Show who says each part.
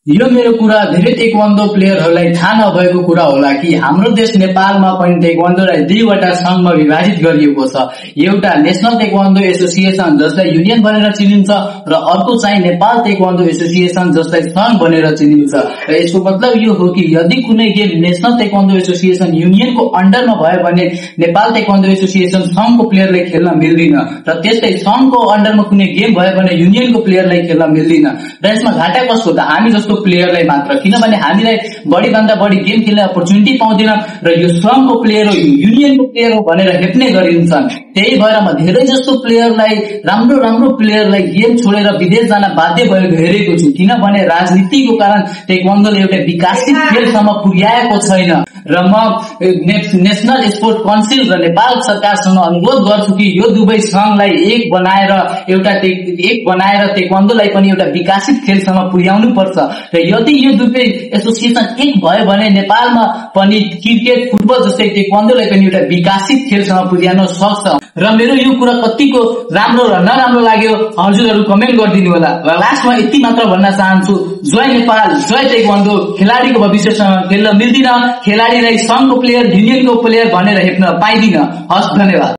Speaker 1: यो मेरो कुरा धेरै ताइक्वान्डो प्लेयरहरूलाई थाहा नभएको कुरा होला कि हाम्रो देश नेपालमा पनि ताइक्वान्डोलाई दुईवटा संघमा विभाजित गरिएको छ। एउटा नेशनल ताइक्वान्डो एसोसिएसन जसलाई युनियन भनेर चिनिन्छ र अर्को चाहिँ नेपाल ताइक्वान्डो एसोसिएसन जसलाई संघ भनेर चिनिन्छ। र यसको मतलब यो हो कि यदि कुनै गेम नेशनल ताइक्वान्डो एसोसिएसन युनियनको अन्डरमा भयो भने नेपाल ताइक्वान्डो एसोसिएसन संघको प्लेयरलाई खेल्न मिल्दैन र त्यस्तै संघको अन्डरमा कुनै गेम भयो भने युनियनको प्लेयरलाई खेल्न मिल्दैन। र यसमा घाटा कसको त हामी जस्तो प्लेयरलाई मात्र, किनभने हामीलाई बढी भन्दा बढी गेम खेल्ने अपर्च्युनिटी पाउँदैन र यो संघको प्लेयर हो युनियनको प्लेयर हो भनेर हेप्ने गरिन्छन्। त्यही भएर म धेरै जस्तो प्लेयरलाई राम्रो प्लेयरलाई गेम छोडेर विदेश जान बाध्य भएको हेरेको छु, किनभने राजनीतिको कारण ताइक्वान्डोले एउटा विकसित खेलसम्म पुर्याएको छैन। र म नेशनल स्पोर्ट काउन्सिल र नेपाल सरकारसँग अनुरोध गर्छु कि यो दुवै संघलाई एक बनाएर ताइक्वान्डोलाई पनि एउटा विकसित खेलसम्म पुर्याउनु पर्छ। र यदि यो दुवै एसोसिएसन एक भयो भने नेपालमा पनि क्रिकेट फुटबल जस्तै ताइक्वान्डोलाई पनि एउटा विकसित खेलसम्म पुर्याउन सक्छ। र मेरो यो कुरा कतिको राम्रो र नराम्रो लाग्यो हजुरहरू कमेन्ट गरिदिनु होला। र लास्टमा यति मात्र भन्न चाहन्छु, जय नेपाल, जय ताइक्वान्डो। खेलाडीको भविष्यसँग खेल्न मिल्दिन, खेलाडीलाई संघको प्लेयर युनियनको प्लेयर भनेर हेप्न पाइदिन। हस्, धन्यवाद।